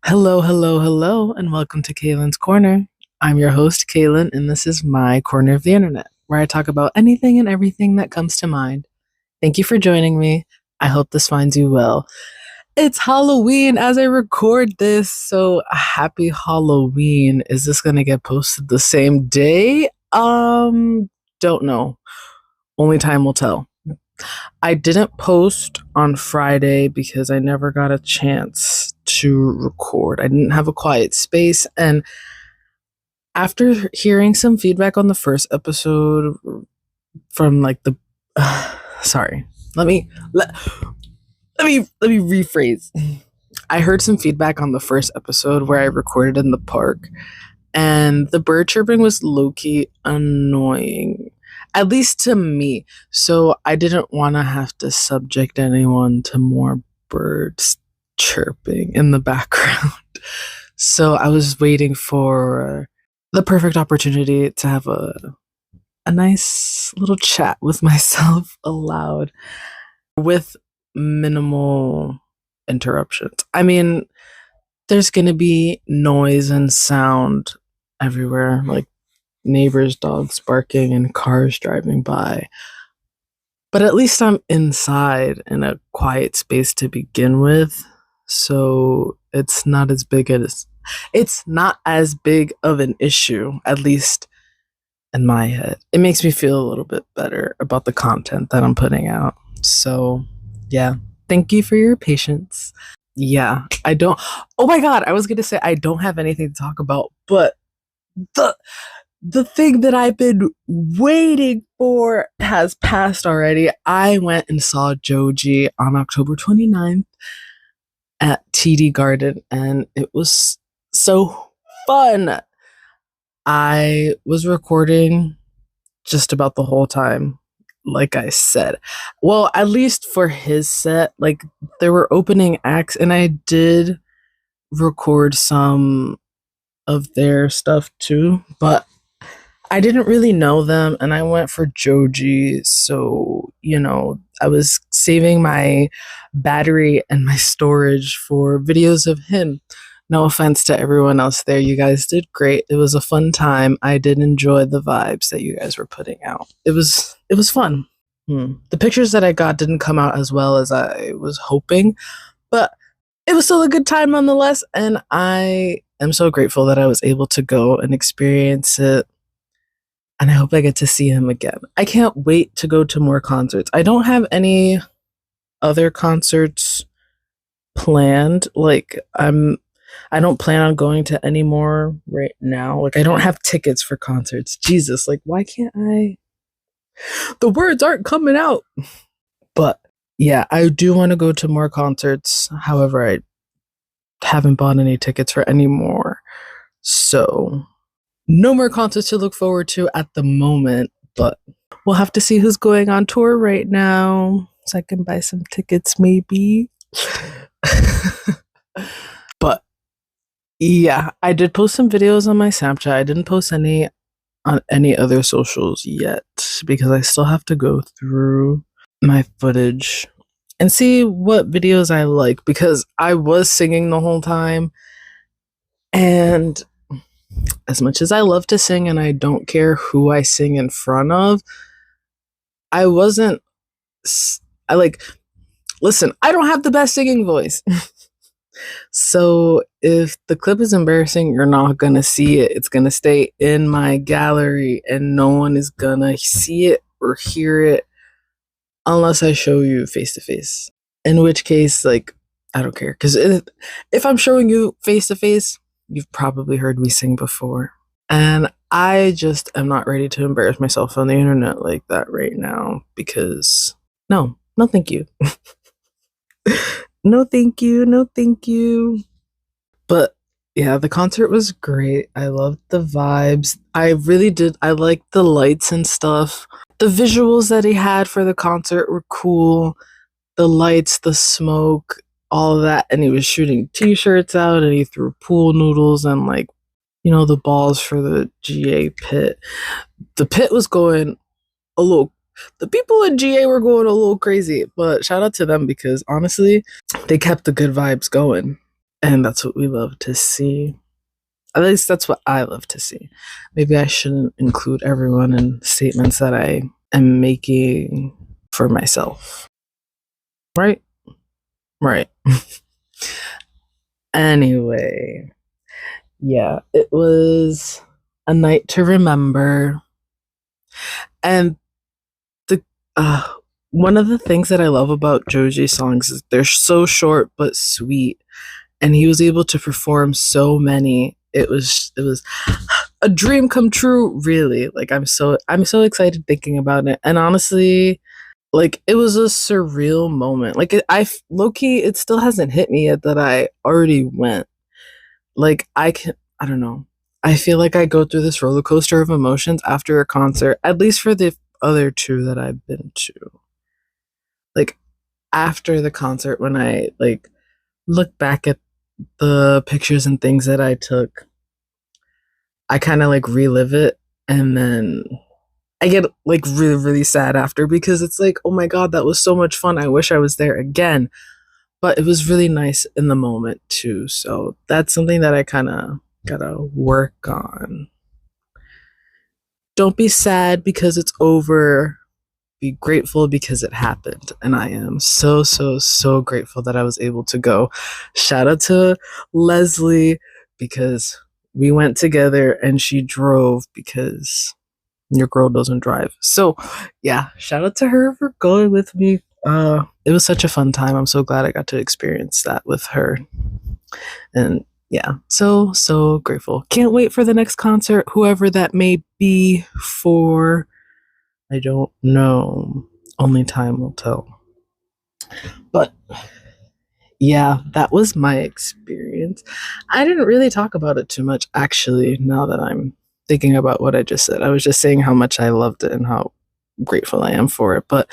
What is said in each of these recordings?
Hello, hello, hello, and welcome to Kaylin's Corner. I'm your host, Kaylin, and this is my corner of the internet, where I talk about anything and everything that comes to mind. Thank you for joining me. I hope this finds you well. It's Halloween as I record this, so happy Halloween. Is this going to get posted the same day? Don't know. Only time will tell. I didn't post on Friday because I never got a chance to record. I didn't have a quiet space. And after hearing some feedback on the first episode from like the sorry, let me rephrase. I heard some feedback on the first episode where I recorded in the park, and the bird chirping was low-key annoying, at least to me. So I didn't want to have to subject anyone to more birds chirping in the background. So I was waiting for the perfect opportunity to have a nice little chat with myself aloud with minimal interruptions. I mean, there's going to be noise and sound everywhere, like neighbors' dogs barking and cars driving by. But at least I'm inside in a quiet space to begin with, so it's not as big of an issue, at least in my head. It makes me feel a little bit better about the content that I'm putting out. So, yeah, thank you for your patience. Yeah, I don't. Oh my God, I was gonna say I don't have anything to talk about, but the thing that I've been waiting for has passed already. I went and saw Joji on October 29th at TD Garden, and it was so fun. I was recording just about the whole time, like I said. Well, at least for his set, like there were opening acts, and I did record some of their stuff too, but I didn't really know them, and I went for Joji, so I was saving my battery and my storage for videos of him. No offense to everyone else there, you guys did great. It was a fun time. I did enjoy the vibes that you guys were putting out. It was fun. The pictures that I got didn't come out as well as I was hoping, but it was still a good time nonetheless, and I am so grateful that I was able to go and experience it. And I hope I get to see him again. I can't wait to go to more concerts. I don't have any other concerts planned. I don't plan on going to any more right now. Like I don't have tickets for concerts. Jesus, like why can't I? The words aren't coming out. But yeah, I do want to go to more concerts. However, I haven't bought any tickets for any more. So no more concerts to look forward to at the moment, but we'll have to see who's going on tour right now so I can buy some tickets maybe. But yeah, I did post some videos on my Snapchat. I didn't post any on any other socials yet because I still have to go through my footage and see what videos I like, because I was singing the whole time, and as much as I love to sing and I don't care who I sing in front of, I wasn't. Listen, I don't have the best singing voice. So if the clip is embarrassing, you're not gonna see it. It's gonna stay in my gallery and no one is gonna see it or hear it unless I show you face to face. In which case, like, I don't care. Because if I'm showing you face to face, you've probably heard me sing before. And I just am not ready to embarrass myself on the internet like that right now because no, thank you. No, thank you. No, thank you. But yeah, the concert was great. I loved the vibes. I really did. I liked the lights and stuff. The visuals that he had for the concert were cool. The lights, the smoke, all of that. And he was shooting t-shirts out and he threw pool noodles and the balls for the GA pit. The pit was going a little. The people in GA were going a little crazy, but shout out to them because honestly, they kept the good vibes going. And that's what we love to see. At least that's what I love to see. Maybe I shouldn't include everyone in statements that I am making for myself. Right? Right. Anyway, yeah, it was a night to remember. And the one of the things that I love about Joji's songs is they're so short but sweet. And he was able to perform so many. It was a dream come true, really. Like I'm so excited thinking about it. And honestly, like it was a surreal moment. Like low key, it still hasn't hit me yet that I already went. Like I don't know. I feel like I go through this roller coaster of emotions after a concert, at least for the other two that I've been to. Like after the concert, when I like look back at the pictures and things that I took, I kind of like relive it, and then I get like really, really sad after because it's like, oh my God, that was so much fun. I wish I was there again. But it was really nice in the moment too. So that's something that I kind of gotta work on. Don't be sad because it's over. Be grateful because it happened. And I am so, so, so grateful that I was able to go. Shout out to Leslie because we went together and she drove because your girl doesn't drive. So yeah, shout out to her for going with me. It was such a fun time. I'm so glad I got to experience that with her. And yeah, so, so grateful. Can't wait for the next concert, whoever that may be for. I don't know. Only time will tell. But yeah, that was my experience. I didn't really talk about it too much, actually, now that I'm thinking about what I just said. I was just saying how much I loved it and how grateful I am for it. But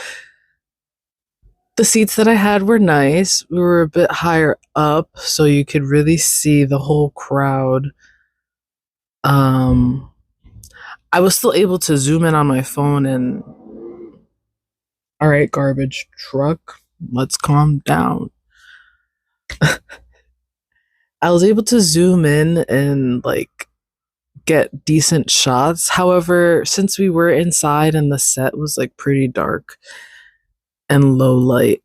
the seats that I had were nice. We were a bit higher up, so you could really see the whole crowd. Um, I was still able to zoom in on my phone and, all right, garbage truck, let's calm down. I was able to zoom in and like get decent shots. However, since we were inside and the set was like pretty dark and low light,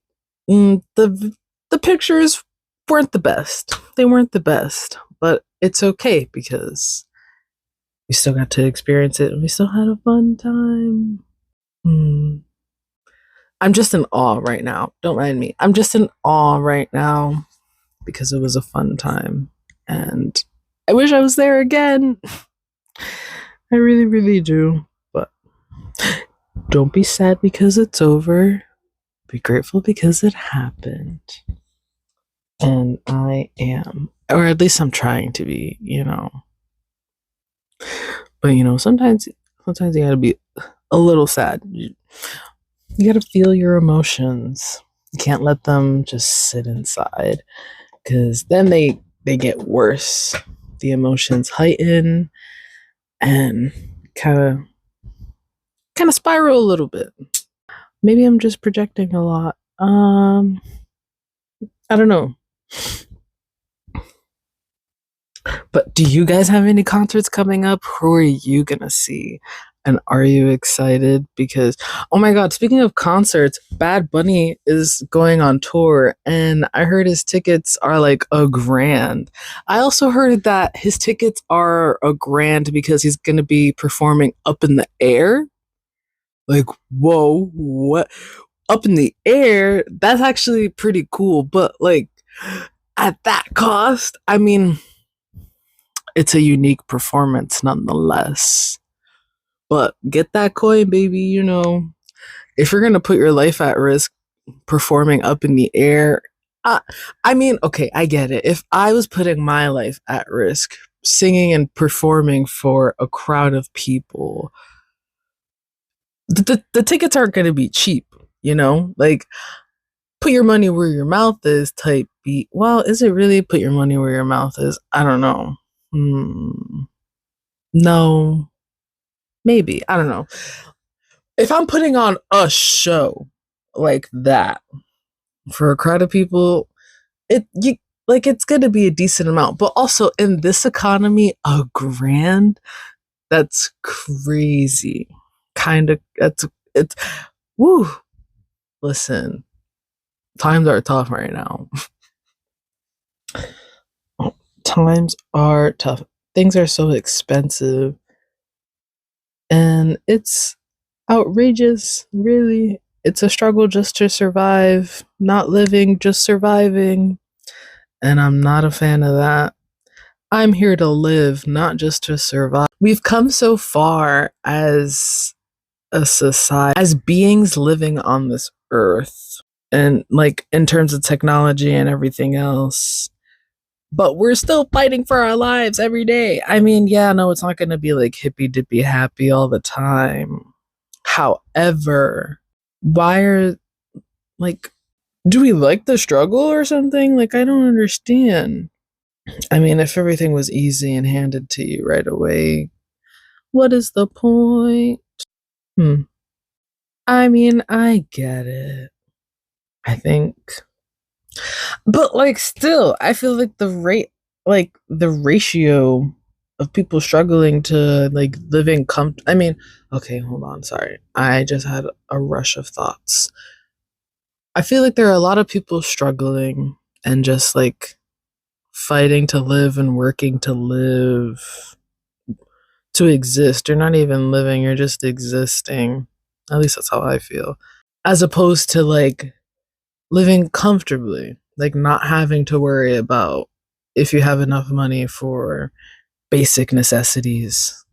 the pictures weren't the best. They weren't the best, but it's okay because we still got to experience it and we still had a fun time. Mm. I'm just in awe right now. Don't mind me. I'm just in awe right now because it was a fun time and I wish I was there again. I really, really do. But don't be sad because it's over. Be grateful because it happened. And I am. Or at least I'm trying to be. But sometimes you gotta be a little sad. You gotta feel your emotions. You can't let them just sit inside. Because then they get worse. The emotions heighten and kind of spiral a little bit. Maybe I'm just projecting a lot. I don't know. But do you guys have any concerts coming up? Who are you gonna see? And are you excited? Because, oh my God, speaking of concerts, Bad Bunny is going on tour, and I heard his tickets are like $1,000. I also heard that his tickets are $1,000 because he's gonna be performing up in the air. Like, whoa, what? Up in the air? That's actually pretty cool, but like at that cost, I mean, it's a unique performance nonetheless. But get that coin, baby. If you're gonna put your life at risk performing up in the air, uh, I mean, okay, I get it. If I was putting my life at risk singing and performing for a crowd of people, the tickets aren't gonna be cheap. Like put your money where your mouth is type beat. Well, is it really put your money where your mouth is? I don't know. No, maybe. I don't know. If I'm putting on a show like that for a crowd of people, it you like it's gonna be a decent amount. But also in this economy, $1,000, that's crazy. Kind of, it's woo. Listen, times are tough right now. Times are tough. Things are so expensive. And it's outrageous, really. It's a struggle just to survive, not living, just surviving. And I'm not a fan of that. I'm here to live, not just to survive. We've come so far as a society, as beings living on this earth, and like in terms of technology and everything else. But we're still fighting for our lives every day. I mean, yeah, no, it's not going to be like hippy dippy happy all the time. However, why are, like, do we like the struggle or something? Like, I don't understand. I mean, if everything was easy and handed to you right away, what is the point? Hmm. I mean, I get it. I think. But like still, I feel like the ratio of people struggling to like living I mean, okay, hold on, sorry. I just had a rush of thoughts. I feel like there are a lot of people struggling and just like fighting to live and working to live, to exist. You're not even living, you're just existing. At least that's how I feel. As opposed to like living comfortably, like not having to worry about if you have enough money for basic necessities,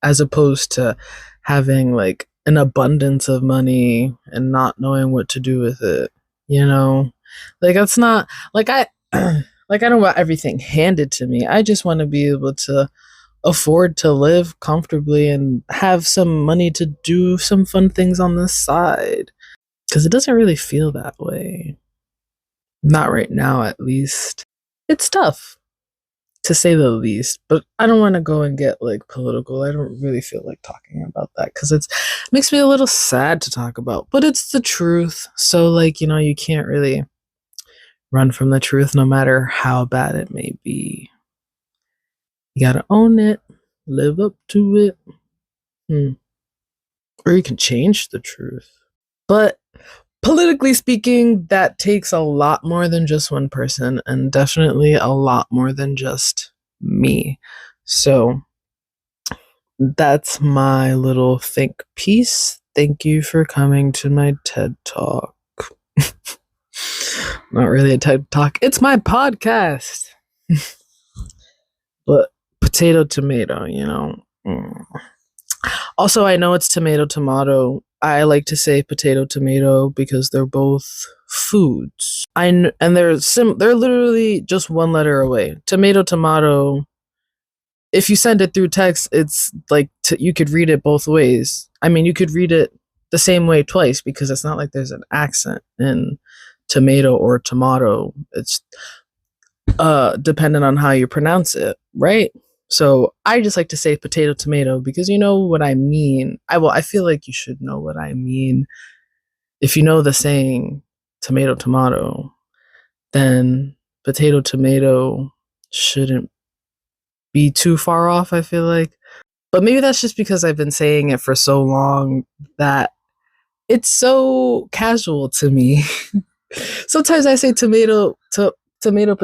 as opposed to having like an abundance of money and not knowing what to do with it, you know? Like that's not like like I don't want everything handed to me. I just want to be able to afford to live comfortably and have some money to do some fun things on the side. Because it doesn't really feel that way. Not right now, at least. It's tough, to say the least. But I don't want to go and get like political. I don't really feel like talking about that because it makes me a little sad to talk about. But it's the truth. So like, you can't really run from the truth no matter how bad it may be. You gotta own it, live up to it. Or you can change the truth. But politically speaking, that takes a lot more than just one person and definitely a lot more than just me. So that's my little think piece. Thank you for coming to my TED Talk. Not really a TED Talk, it's my podcast. But potato, tomato, Also, I know it's tomato, tomato. I like to say potato, tomato because they're both foods. And they're literally just one letter away. Tomato, tomato. If you send it through text, it's like you could read it both ways. I mean, you could read it the same way twice because it's not like there's an accent in tomato or tomato. It's dependent on how you pronounce it, right? So I just like to say potato, tomato because you know what I mean. I feel like you should know what I mean. If you know the saying tomato, tomato, then potato, tomato shouldn't be too far off, I feel like. But maybe that's just because I've been saying it for so long that it's so casual to me. Sometimes I say tomato, tomato,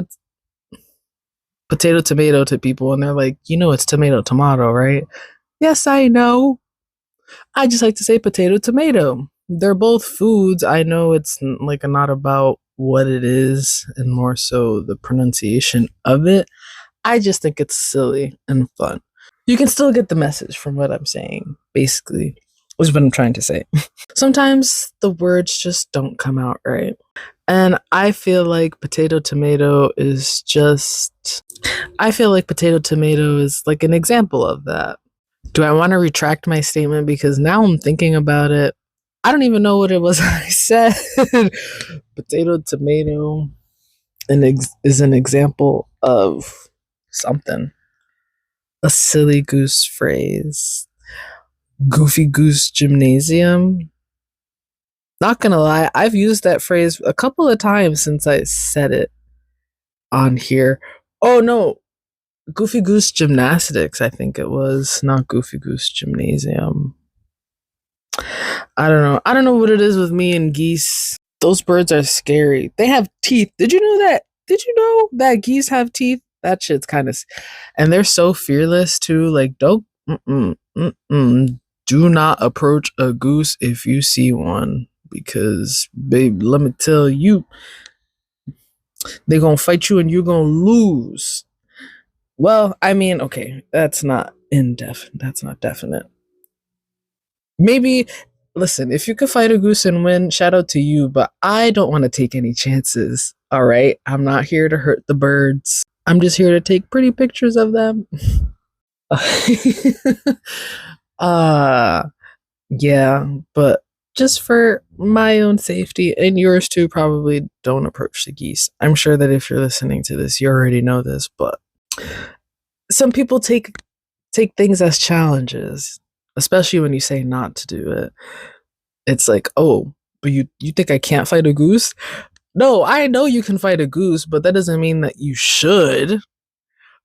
potato, tomato to people, and they're like, it's tomato, tomato, right? Yes, I know. I just like to say potato, tomato. They're both foods. I know it's like not about what it is and more so the pronunciation of it. I just think it's silly and fun. You can still get the message from what I'm saying, basically, is what I'm trying to say. Sometimes the words just don't come out right. And I feel like potato, tomato is like an example of that. Do I want to retract my statement? Because now I'm thinking about it. I don't even know what it was I said. Potato, tomato is an example of something. A silly goose phrase. Goofy goose gymnasium. Not gonna lie, I've used that phrase a couple of times since I said it. on here. Oh no, Goofy Goose Gymnastics, I think it was, not Goofy Goose Gymnasium. I don't know. I don't know what it is with me and geese. Those birds are scary. They have teeth. Did you know that? Did you know that geese have teeth? That shit's kind of, and they're so fearless too. Like, don't, do not approach a goose if you see one, because, babe, let me tell you, they're gonna fight you and you're gonna lose. Well, I mean, okay, that's not indefinite. That's not definite. Maybe, listen, if you could fight a goose and win, shout out to you, but I don't want to take any chances. All right. I'm not here to hurt the birds. I'm just here to take pretty pictures of them. uh yeah, but just for my own safety and yours too, probably don't approach the geese. I'm sure that if you're listening to this, you already know this, but some people take things as challenges, especially when you say not to do it. It's like, oh, but you think I can't fight a goose? No, I know you can fight a goose, but that doesn't mean that you should.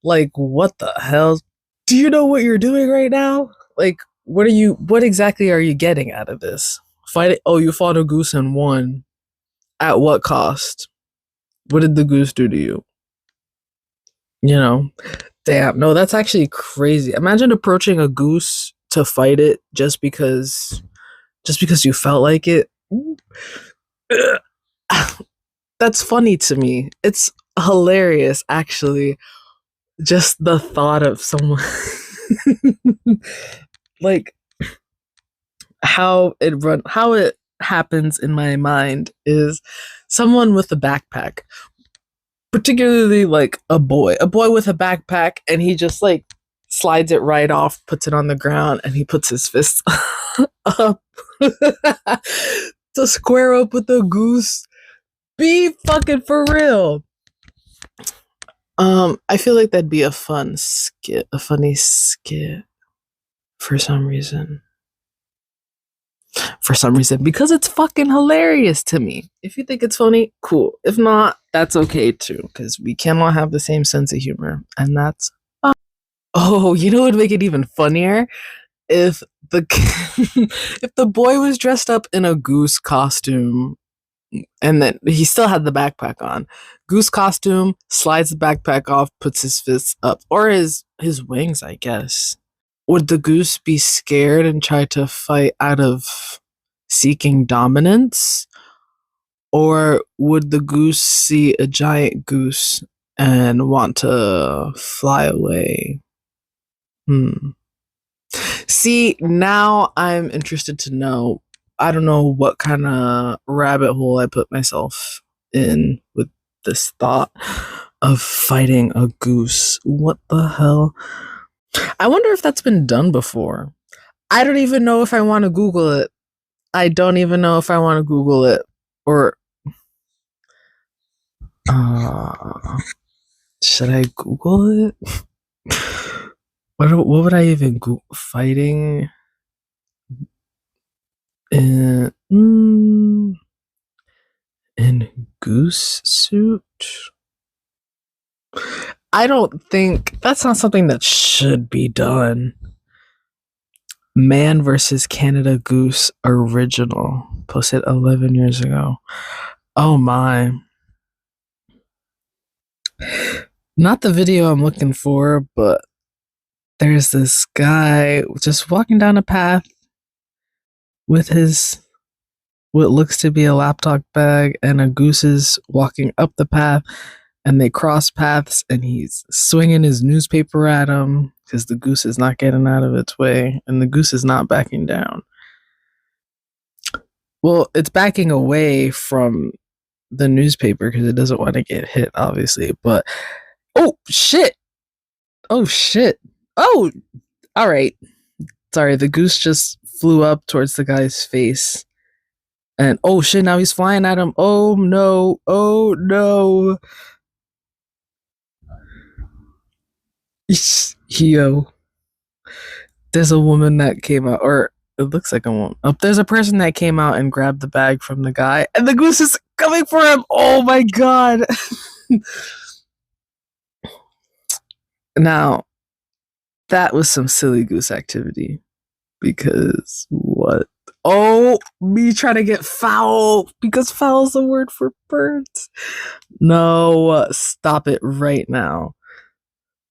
Like, what the hell? Do you know what you're doing right now? Like, what exactly are you getting out of this? Fight it. Oh, you fought a goose and won. At what cost? What did the goose do to you? You know, damn, no, that's actually crazy. Imagine approaching a goose to fight it just because you felt like it. That's funny to me. It's hilarious, actually. Just the thought of someone like how it happens in my mind is someone with a backpack, particularly like a boy with a backpack, and he just like slides it right off, puts it on the ground, and he puts his fists up to square up with the goose. Be fucking for real. I feel like that'd be a funny skit for some reason. Because it's fucking hilarious to me. If you think it's funny, cool. If not, that's okay too, because we cannot have the same sense of humor, and that's fine. Oh, you know what would make it even funnier? If the if the boy was dressed up in a goose costume and then he still had the backpack on. Goose costume, slides the backpack off, puts his fists up, or his wings, I guess. Would the goose be scared and try to fight out of seeking dominance? Or would the goose see a giant goose and want to fly away? See, now I'm interested to know. I don't know what kind of rabbit hole I put myself in with this thought of fighting a goose. What the hell? I wonder if that's been done before. I don't even know if I want to Google it. I don't even know if I want to Google it. Or should I Google it? What would I even Google? Fighting in goose suit? I don't think that's not something that should be done. Man versus Canada Goose original, posted 11 years ago. Oh my. Not the video I'm looking for, but there's this guy just walking down a path with his what looks to be a laptop bag, and a goose is walking up the path, and they cross paths, and he's swinging his newspaper at him because the goose is not getting out of its way, and the goose is not backing down. Well, it's backing away from the newspaper because it doesn't want to get hit, obviously. But oh shit! Oh shit! Oh, all right. Sorry, the goose just flew up towards the guy's face. And oh shit, now he's flying at him. Oh no. Oh no. Yo. There's a woman that came out, or it looks like a woman. Oh, there's a person that came out and grabbed the bag from the guy, and the goose is coming for him. Oh my god. Now, that was some silly goose activity because what? Oh, me trying to get foul because foul is a word for birds. No, stop it right now.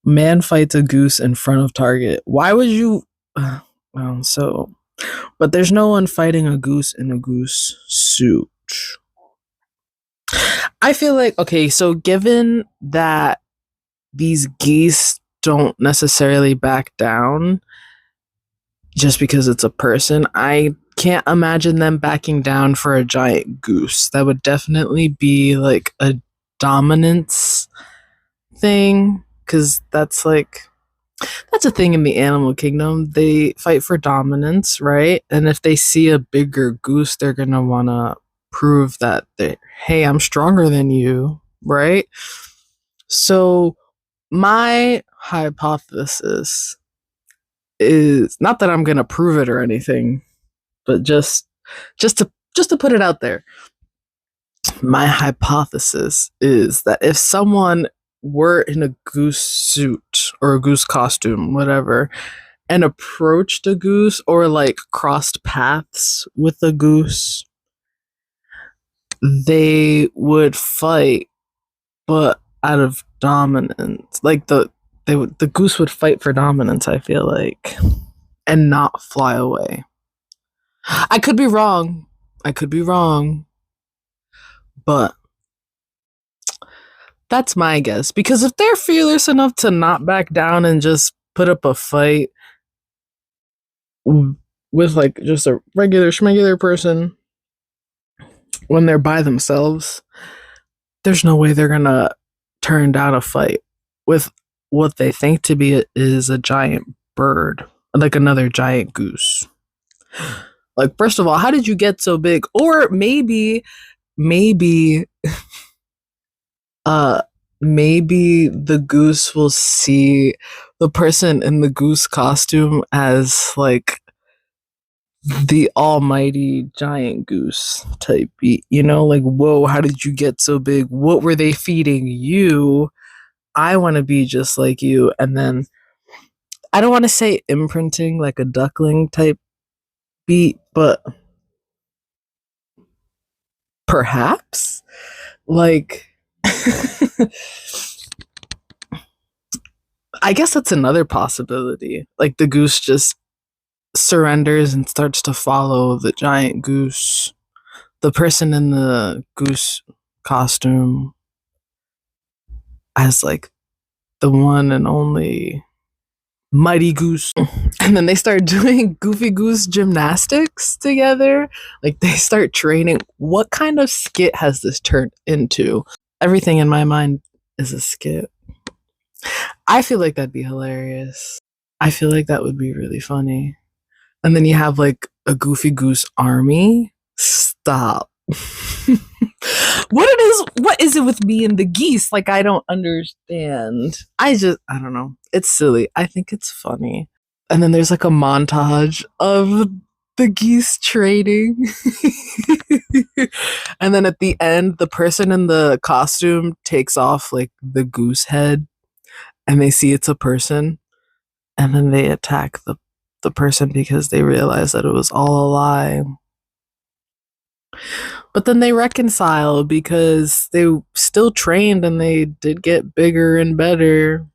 Man fights a goose in front of Target. Why would you? So, but there's no one fighting a goose in a goose suit. I feel like, okay, so given that these geese don't necessarily back down just because it's a person, I can't imagine them backing down for a giant goose. That would definitely be like a dominance thing because that's a thing in the animal kingdom. They fight for dominance, right? And if they see a bigger goose, they're going to want to prove that hey, I'm stronger than you, right? So my hypothesis is not that I'm going to prove it or anything, but just to put it out there. My hypothesis is that if someone were in a goose suit or a goose costume, whatever, and approached a goose or like crossed paths with a goose, they would fight, but out of dominance. Like the goose would fight for dominance, I feel like, and not fly away. I could be wrong. I could be wrong. But that's my guess. Because if they're fearless enough to not back down and just put up a fight with like just a regular schmegular person when they're by themselves, there's no way they're gonna turn down a fight with what they think to be is a giant bird, like another giant goose. Like, first of all, how did you get so big? Or maybe uh maybe the goose will see the person in the goose costume as like the almighty giant goose type beat, like, whoa, how did you get so big? What were they feeding you? I want to be just like you. And then I don't want to say imprinting like a duckling type beat, but perhaps like I guess that's another possibility. Like the goose just surrenders and starts to follow the giant goose. The person in the goose costume as like the one and only mighty goose. And then they start doing goofy goose gymnastics together. Like they start training. What kind of skit has this turned into? Everything in my mind is a skit. I feel like that'd be hilarious. I feel like that would be really funny. And then you have like a goofy goose army. Stop. What is it with me and the geese? Like, I don't understand. I don't know. It's silly. I think it's funny. And then there's like a montage of the geese trading. And then at the end, the person in the costume takes off like the goose head and they see it's a person. And then they attack the person because they realize that it was all a lie. But then they reconcile because they still trained and they did get bigger and better,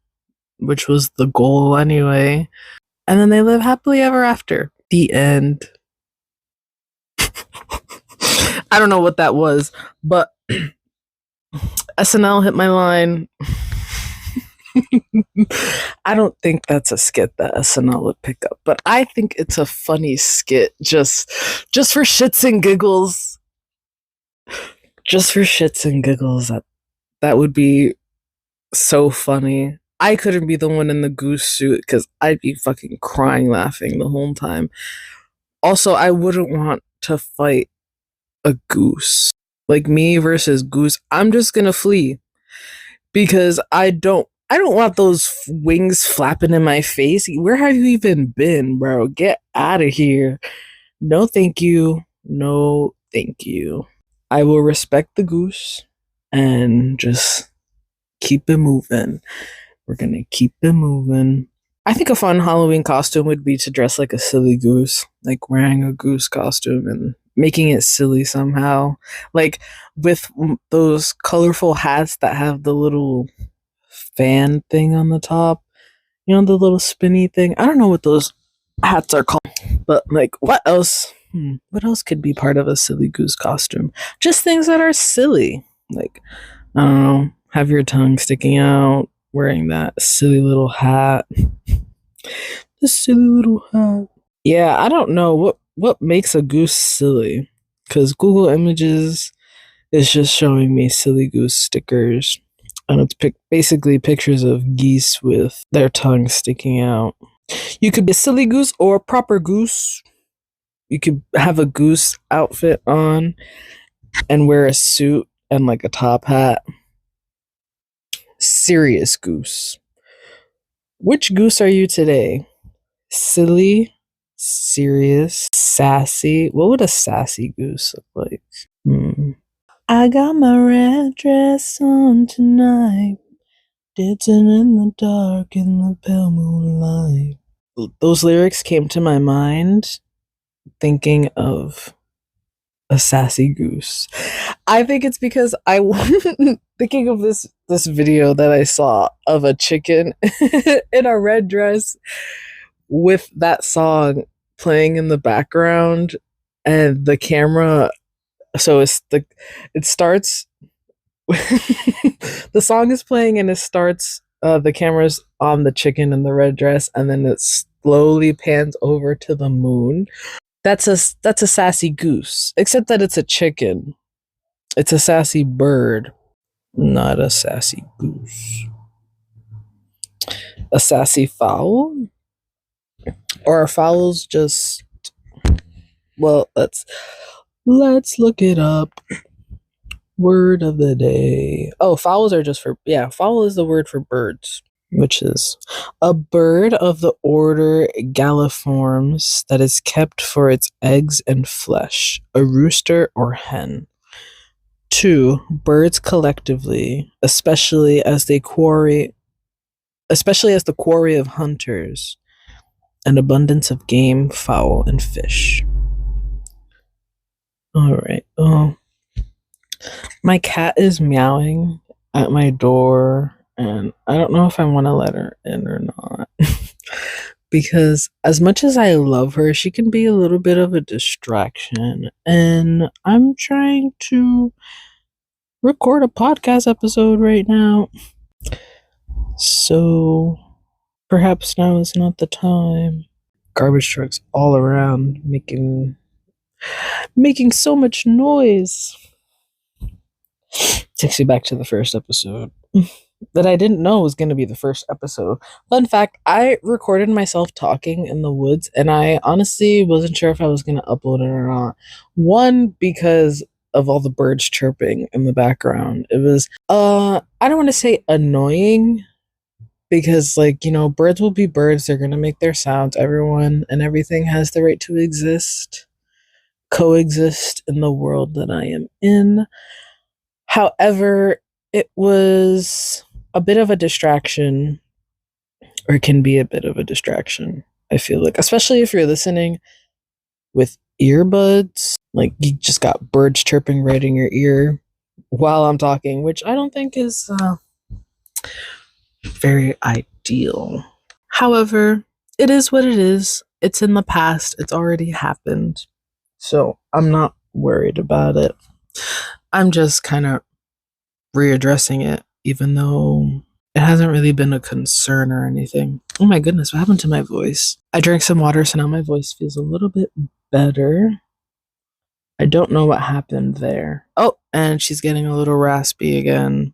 which was the goal anyway. And then they live happily ever after. The end. I don't know what that was, but SNL hit my line. I don't think that's a skit that SNL would pick up, but I think it's a funny skit just for shits and giggles. Just for shits and giggles, that would be so funny. I couldn't be the one in the goose suit because I'd be fucking crying laughing the whole time. Also, I wouldn't want to fight a goose. Like me versus goose, I'm just gonna flee because I don't want those wings flapping in my face. Where have you even been, bro? Get out of here. No, thank you. No, thank you. I will respect the goose and just keep it moving. We're gonna keep it moving. I think a fun Halloween costume would be to dress like a silly goose, like wearing a goose costume and making it silly somehow. Like with those colorful hats that have the little fan thing on the top. You know, the little spinny thing. I don't know what those hats are called, but like, what else? What else could be part of a silly goose costume? Just things that are silly. Like, I don't know, have your tongue sticking out, wearing that silly little hat. The silly little hat. Yeah, I don't know what makes a goose silly, because Google Images is just showing me silly goose stickers, and it's basically pictures of geese with their tongue sticking out. You could be a silly goose or a proper goose. You could have a goose outfit on and wear a suit and like a top hat. Serious goose. Which goose are you today? Silly, serious, sassy. What would a sassy goose look like? I got my red dress on tonight, dancing in the dark in the pale moonlight. Those lyrics came to my mind thinking of a sassy goose. I think it's because I thinking of this video that I saw of a chicken in a red dress with that song playing in the background, and the camera, so it starts the song is playing and it starts, the camera's on the chicken in the red dress, and then it slowly pans over to the moon. That's a sassy goose, except that it's a chicken. It's a sassy bird, not a sassy goose. A sassy fowl? Or are fowls just, well, let's look it up. Word of the day. Oh, fowls are just for, yeah, fowl is the word for birds, which is a bird of the order Galliformes that is kept for its eggs and flesh, a rooster or hen. 2, birds collectively, especially as the quarry of hunters, an abundance of game, fowl, and fish. All right. Oh, my cat is meowing at my door, and I don't know if I want to let her in or not. Because as much as I love her, she can be a little bit of a distraction, and I'm trying to record a podcast episode right now. So perhaps now is not the time. Garbage trucks all around making so much noise. Takes me back to the first episode that I didn't know was going to be the first episode. Fun fact, I recorded myself talking in the woods, and I honestly wasn't sure if I was going to upload it or not. One, because of all the birds chirping in the background. It was, I don't want to say annoying, because, like, you know, birds will be birds. They're going to make their sounds. Everyone and everything has the right to coexist in the world that I am in. However, it was a bit of a distraction, or it can be a bit of a distraction, I feel like, especially if you're listening with earbuds. Like, you just got birds chirping right in your ear while I'm talking, which I don't think is very ideal. However, it is what it is. It's in the past. It's already happened. So I'm not worried about it. I'm just kind of readdressing it, even though it hasn't really been a concern or anything. Oh my goodness, what happened to my voice? I drank some water, so now my voice feels a little bit better. I don't know what happened there. Oh, and she's getting a little raspy again.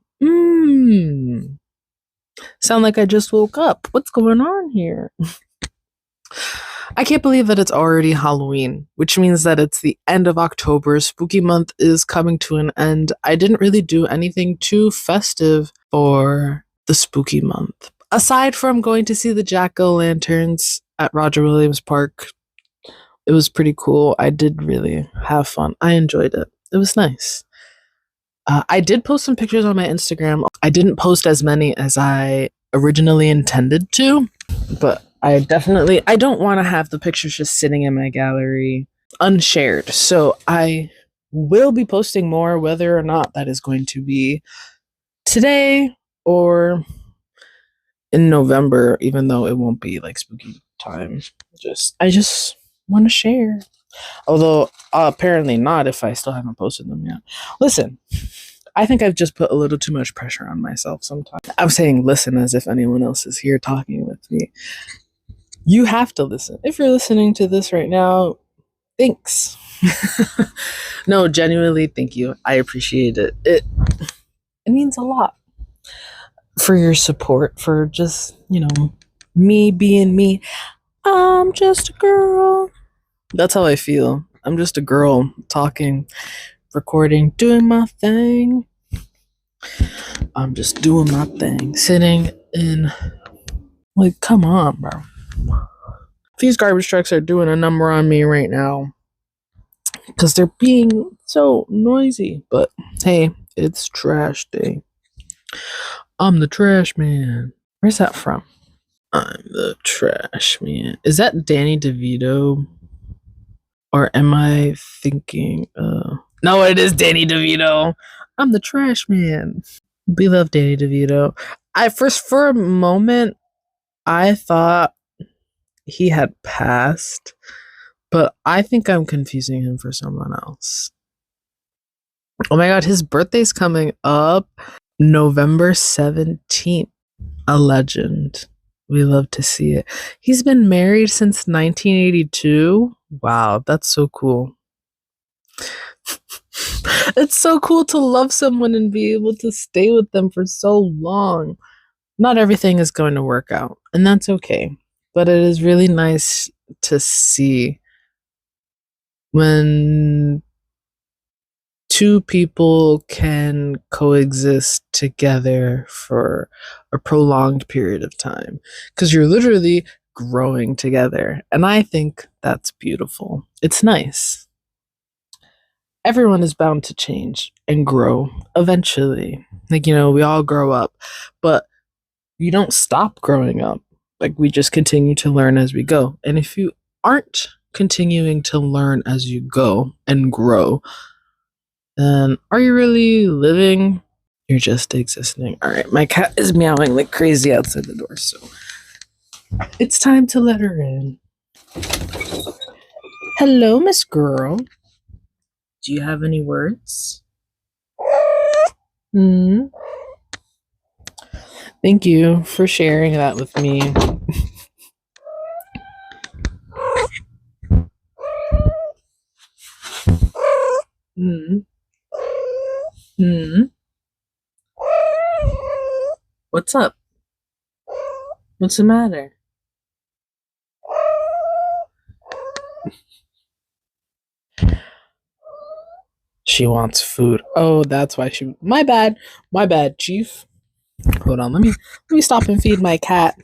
Sound like I just woke up. What's going on here? I can't believe that it's already Halloween, which means that it's the end of October. Spooky month is coming to an end. I didn't really do anything too festive for the spooky month, aside from going to see the jack-o'-lanterns at Roger Williams Park. It was pretty cool. I did really have fun. I enjoyed it. It was nice. I did post some pictures on my Instagram. I didn't post as many as I originally intended to, but I don't want to have the pictures just sitting in my gallery unshared. So I will be posting more, whether or not that is going to be today or in November, even though it won't be like spooky time. I just want to share. Although apparently not if I still haven't posted them yet. Listen, I think I've just put a little too much pressure on myself sometimes. I'm saying listen as if anyone else is here talking with me. You have to listen. If you're listening to this right now, thanks. No, genuinely, thank you. I appreciate it. It means a lot for your support, for just, me being me. I'm just a girl. That's how I feel. I'm just a girl talking, recording, doing my thing. I'm just doing my thing. Sitting in, like, come on, bro. These garbage trucks are doing a number on me right now because they're being so noisy. But hey, it's trash day. I'm the trash man. Where's that from? I'm the trash man. Is that Danny DeVito? Or am I thinking, no, it is Danny DeVito. I'm the trash man. We love Danny DeVito. For a moment, I thought he had passed, but I think I'm confusing him for someone else. Oh my god, his birthday's coming up November 17th. A legend. We love to see it. He's been married since 1982. Wow, that's so cool. It's so cool to love someone and be able to stay with them for so long. Not everything is going to work out, and that's okay. But it is really nice to see when two people can coexist together for a prolonged period of time, because you're literally growing together. And I think that's beautiful. It's nice. Everyone is bound to change and grow eventually. Like, we all grow up, but you don't stop growing up. Like, we just continue to learn as we go. And if you aren't continuing to learn as you go and grow, then are you really living? You're just existing. All right, my cat is meowing like crazy outside the door, so it's time to let her in. Hello, Miss Girl. Do you have any words? Thank you for sharing that with me. What's up? What's the matter? She wants food. Oh, that's why she. My bad, Chief. Hold on, let me stop and feed my cat.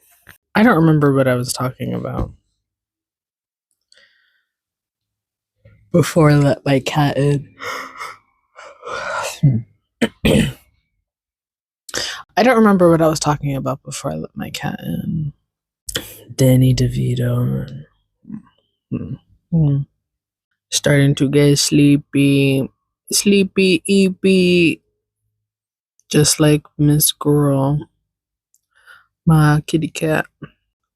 I don't remember what I was talking about before I let my cat in. I don't remember what I was talking about before I let my cat in. Danny DeVito. Starting to get sleepy. Sleepy, eepy. Just like Miss Girl. My kitty cat.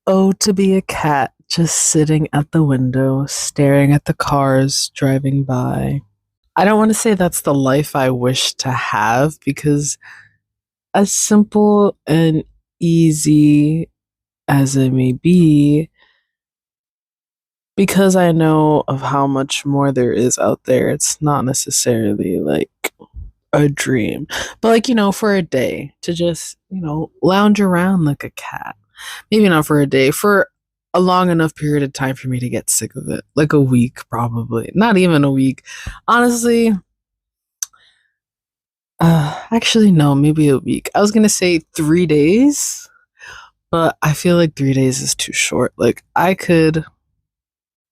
Oh, to be a cat just sitting at the window, staring at the cars driving by. I don't want to say that's the life I wish to have, because as simple and easy as it may be, because I know of how much more there is out there, it's not necessarily like a dream. But like, for a day to just, lounge around like a cat. Maybe not for a day, for a long enough period of time for me to get sick of it. Like a week, probably. Not even a week. Honestly, actually, no, maybe a week. I was going to say 3 days, but I feel like 3 days is too short. Like, I could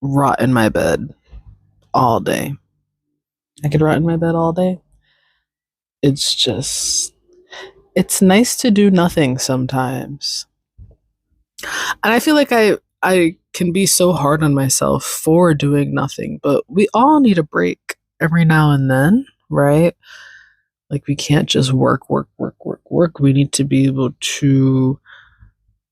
rot in my bed all day. It's It's nice to do nothing sometimes. And I feel like I can be so hard on myself for doing nothing, but we all need a break every now and then, right? Like we can't just work, work, work, work, work. We need to be able to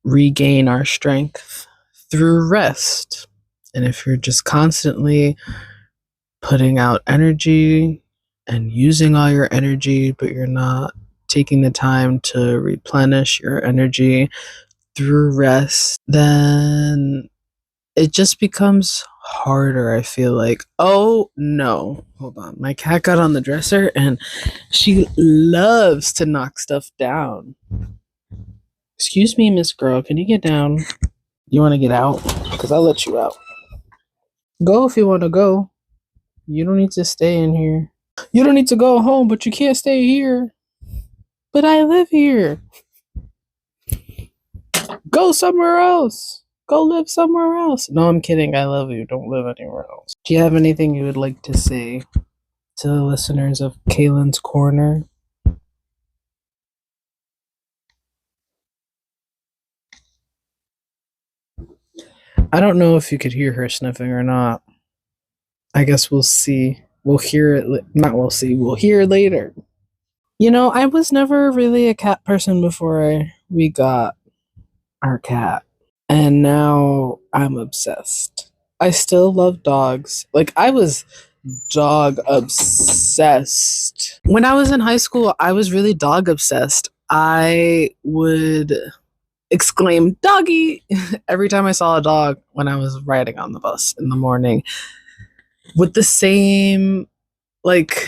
regain our strength through rest. And if you're just constantly putting out energy and using all your energy, but you're not taking the time to replenish your energy through rest, then it just becomes harder. I feel like, oh no, hold on. My cat got on the dresser and she loves to knock stuff down. Excuse me, Miss Girl, can you get down? You want to get out? Because I'll let you out. Go if you want to go. You don't need to stay in here. You don't need to go home, but you can't stay here. But I live here. Go somewhere else. Go live somewhere else. No, I'm kidding. I love you. Don't live anywhere else. Do you have anything you would like to say to the listeners of Kaylin's Korner? I don't know if you could hear her sniffing or not. I guess we'll see. We'll hear it. Not we'll see. We'll hear later. You know, I was never really a cat person before we got our cat. And now I'm obsessed. I still love dogs. Like, I was dog obsessed. When I was in high school, I was really dog obsessed. I would exclaim, "Doggy!" every time I saw a dog when I was riding on the bus in the morning. With the same, like,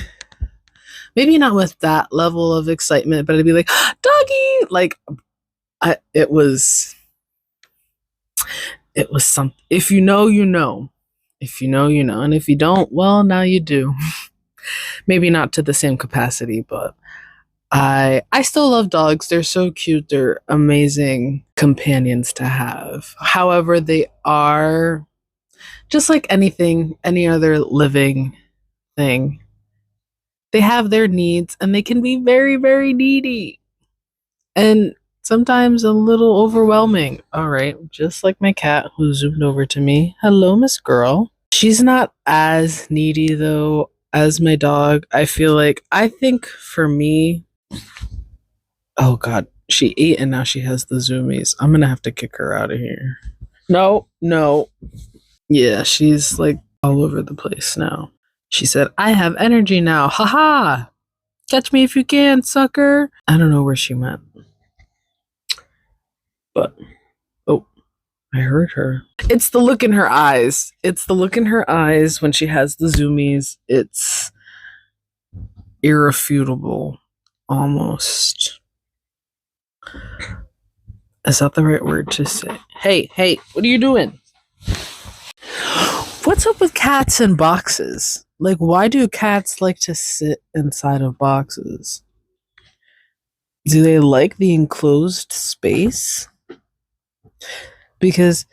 maybe not with that level of excitement, but I'd be like, "Doggy!" Like, it was something. If you know, you know. If you know, you know. And if you don't, well, now you do. Maybe not to the same capacity, but I still love dogs. They're so cute. They're amazing companions to have. However, they are just like anything, any other living thing. They have their needs and they can be very, very needy. And sometimes a little overwhelming. All right, just like my cat who zoomed over to me. Hello, Miss Girl. She's not as needy though as my dog. I think for me, oh God, she ate and now she has the zoomies. I'm gonna have to kick her out of here. No, no. Yeah, she's like all over the place now. She said, I have energy now. Haha. Catch me if you can, sucker. I don't know where she went. But, oh, I heard her. It's the look in her eyes. It's the look in her eyes when she has the zoomies. It's irrefutable, almost. Is that the right word to say? Hey, what are you doing? What's up with cats in boxes? Like, why do cats like to sit inside of boxes? Do they like the enclosed space? Because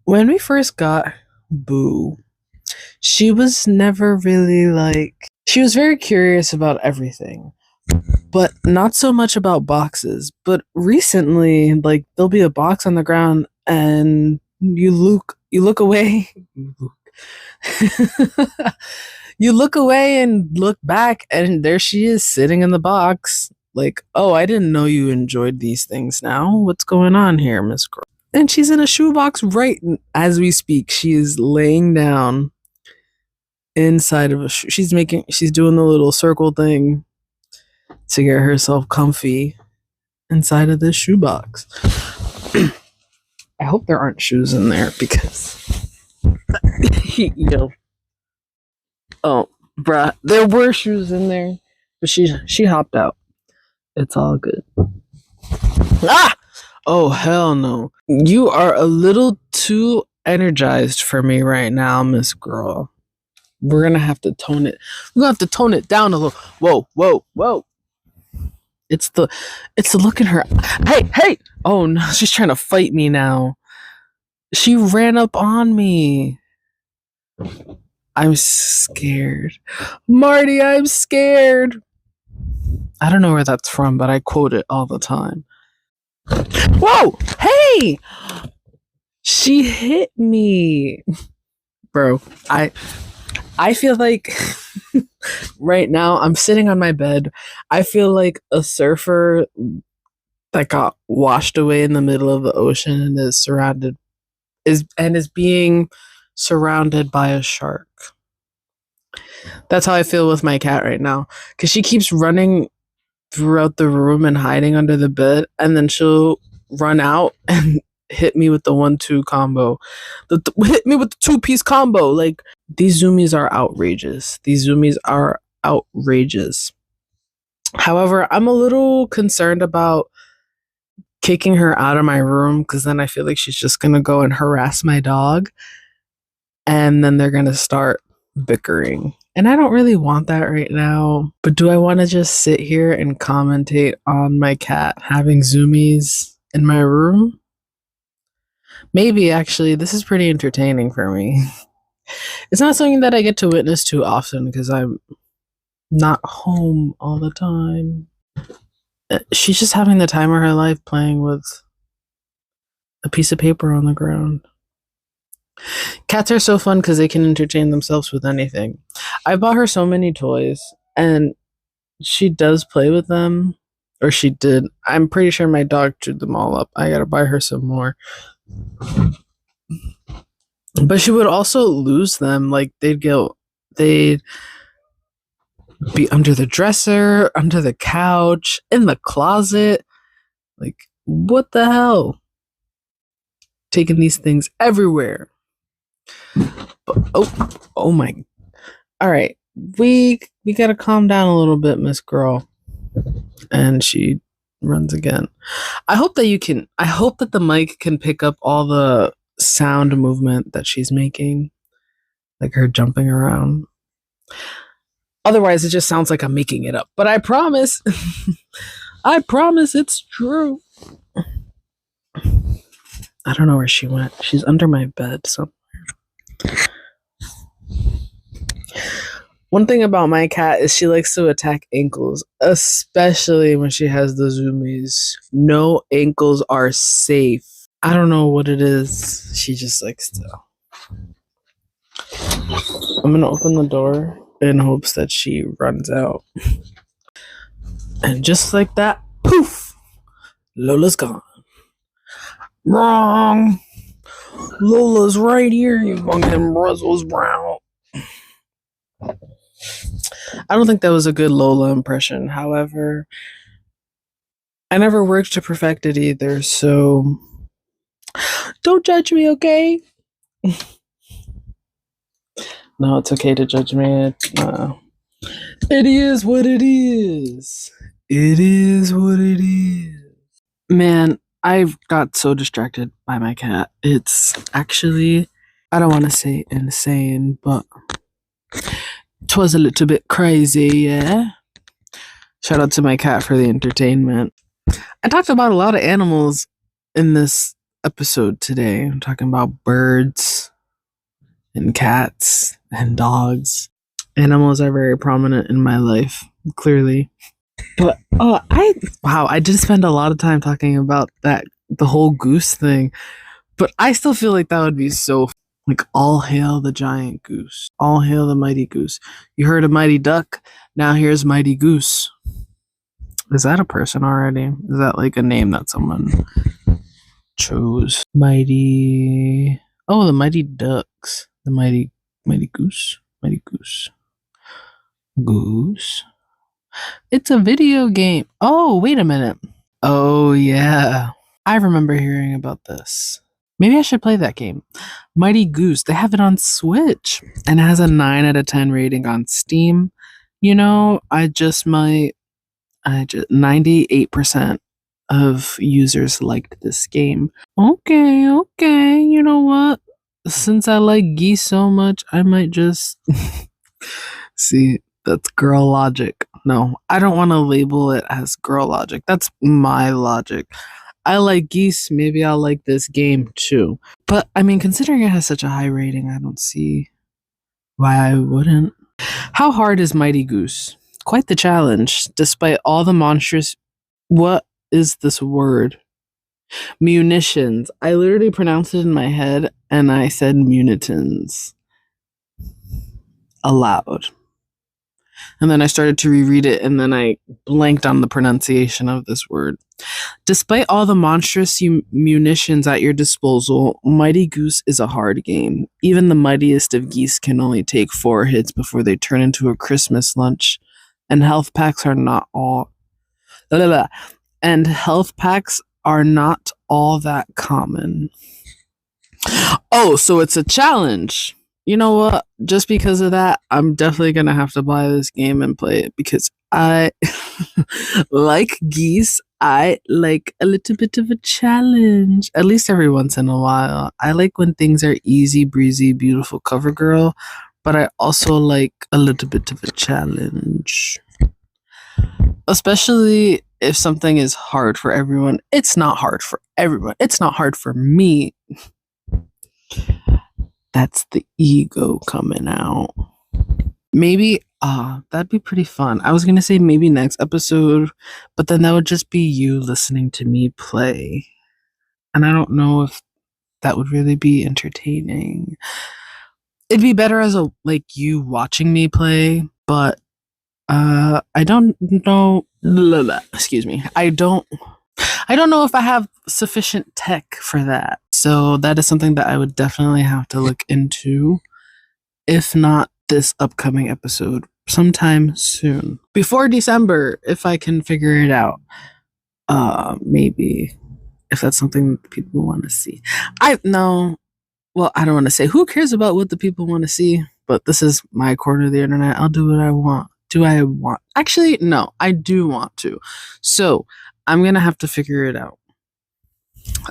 when we first got Boo, she was never really she was very curious about everything, but not so much about boxes. But recently, like, there'll be a box on the ground and you look away. You look away and look back and there she is sitting in the box. Like, oh, I didn't know you enjoyed these things now. What's going on here, Miss Girl? And she's in a shoebox right as we speak. She is laying down inside of a she's doing the little circle thing to get herself comfy inside of this shoebox. I hope there aren't shoes in there because oh bruh, there were shoes in there, but she hopped out. It's all good. Ah! Oh hell no. You are a little too energized for me right now, Miss Girl. We're gonna have to tone it. We're gonna have to tone it down a little. Whoa. It's the look in her. Hey! Oh no, she's trying to fight me now. She ran up on me. I'm scared. Marty, I'm scared. I don't know where that's from, but I quote it all the time. Whoa! Hey! She hit me. Bro, I feel like right now I'm sitting on my bed. I feel like a surfer that got washed away in the middle of the ocean and is being surrounded by a shark. That's how I feel with my cat right now, because she keeps running throughout the room and hiding under the bed, and then she'll run out and hit me with the 1-2 combo. Hit me with the 2-piece combo. Like, these zoomies are outrageous. These zoomies are outrageous. However, I'm a little concerned about kicking her out of my room, because then I feel like she's just gonna go and harass my dog, and then they're gonna start bickering. And I don't really want that right now. But do I want to just sit here and commentate on my cat having zoomies in my room? Maybe, actually. This is pretty entertaining for me. It's not something that I get to witness too often because I'm not home all the time. She's just having the time of her life playing with a piece of paper on the ground. Cats are so fun because they can entertain themselves with anything. I bought her so many toys, and she does play with them. Or she did. I'm pretty sure my dog chewed them all up. I gotta buy her some more. But she would also lose them. Like, they'd be under the dresser, under the couch, in the closet. Like, what the hell? Taking these things everywhere. But, oh my. All right. We gotta calm down a little bit, Miss Girl. And she runs again. I hope that the mic can pick up all the sound movement that she's making, like her jumping around. Otherwise, it just sounds like I'm making it up. But I promise, I promise it's true. I don't know where she went. She's under my bed somewhere. One thing about my cat is she likes to attack ankles, especially when she has the zoomies. No ankles are safe. I don't know what it is. She just likes to. I'm gonna open the door in hopes that she runs out. And just like that, poof! Lola's gone. Wrong! Lola's right here, you fucking Brussels sprout. I don't think that was a good Lola impression. However, I never worked to perfect it either, so don't judge me, okay? No, it's okay to judge me. It is what it is. It is what it is. Man, I've got so distracted by my cat. It's actually, I don't want to say insane, but 'twas a little bit crazy, yeah? Shout out to my cat for the entertainment. I talked about a lot of animals in this episode today. I'm talking about birds and cats and dogs. Animals are very prominent in my life, clearly. But I did spend a lot of time talking about the whole goose thing. But I still feel like that would be so like, all hail the giant goose. All hail the mighty goose. You heard of Mighty Duck, now here's Mighty Goose. Is that a person already? Is that like a name that someone chose? Mighty. Oh, the Mighty Ducks. The Mighty Goose. Mighty Goose. Goose. It's a video game. Oh, wait a minute. Oh, yeah. I remember hearing about this. Maybe I should play that game. Mighty Goose. They have it on Switch. And it has a 9 out of 10 rating on Steam. You know, 98% of users liked this game. Okay. You know what? Since I like geese so much, I might just... See, that's girl logic. No, I don't want to label it as girl logic. That's my logic. I like geese, maybe I'll like this game too. But, I mean, considering it has such a high rating, I don't see why I wouldn't. How hard is Mighty Goose? Quite the challenge, despite all the monstrous. What is this word? Munitions. I literally pronounced it in my head and I said munitins aloud. And then I started to reread it and then I blanked on the pronunciation of this word. Despite all the monstrous munitions at your disposal, Mighty Goose is a hard game. Even the mightiest of geese can only take 4 hits before they turn into a Christmas lunch. And health packs are not all. And health packs are not all that common. Oh, so it's a challenge. You know what? Just because of that, I'm definitely going to have to buy this game and play it because I like geese. I like a little bit of a challenge, at least every once in a while. I like when things are easy breezy, beautiful cover girl, but I also like a little bit of a challenge. Especially if something is hard for everyone. It's not hard for everyone. It's not hard for me. That's the ego coming out. Maybe, that'd be pretty fun. I was going to say maybe next episode, but then that would just be you listening to me play. And I don't know if that would really be entertaining. It'd be better as you watching me play, but I don't know. Excuse me. I don't know if I have sufficient tech for that. So that is something that I would definitely have to look into. If not this upcoming episode, sometime soon. Before December, if I can figure it out. Maybe. If that's something people want to see. I don't want to say. Who cares about what the people want to see? But this is my corner of the internet. I'll do what I want. Do I want? Actually, no, I do want to. So I'm going to have to figure it out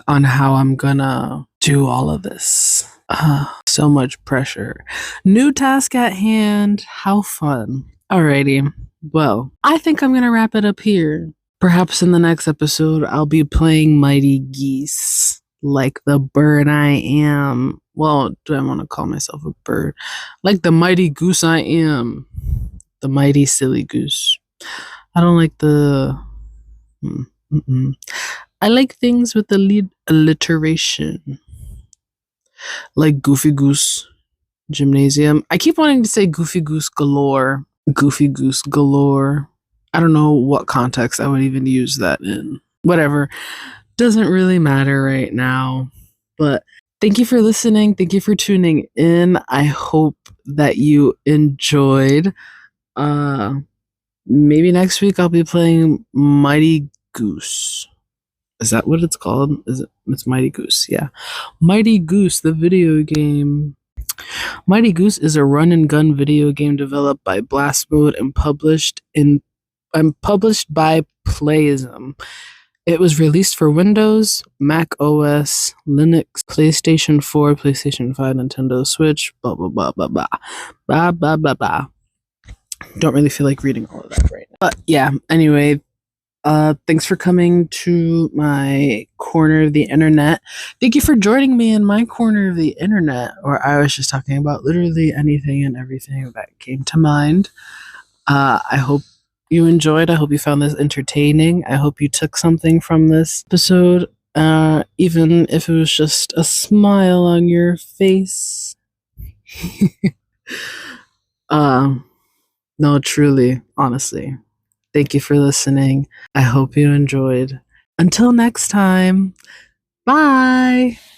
on how I'm going to do all of this. So much pressure. New task at hand. How fun. Alrighty. Well, I think I'm going to wrap it up here. Perhaps in the next episode, I'll be playing Mighty Geese. Like the bird I am. Well, do I want to call myself a bird? Like the mighty goose I am. The mighty silly goose. I don't like the... I like things with the alliteration. Like Goofy Goose Gymnasium. I keep wanting to say Goofy Goose Galore. Goofy Goose Galore. I don't know what context I would even use that in. Whatever. Doesn't really matter right now. But thank you for listening. Thank you for tuning in. I hope that you enjoyed. Maybe next week I'll be playing Mighty Goose. Is that what it's called? It's Mighty Goose, yeah. Mighty Goose, the video game. Mighty Goose is a run and gun video game developed by Blast Mode and published by Playism. It was released for Windows, Mac OS, Linux, PlayStation 4, PlayStation 5, Nintendo Switch, blah blah blah blah blah. Blah blah blah blah. Don't really feel like reading all of that right now. But yeah, anyway, thanks for coming to my corner of the internet. Thank you for joining me in my corner of the internet, where I was just talking about literally anything and everything that came to mind. I hope you enjoyed. I hope you found this entertaining. I hope you took something from this episode, even if it was just a smile on your face. No, truly, honestly. Thank you for listening. I hope you enjoyed. Until next time, bye.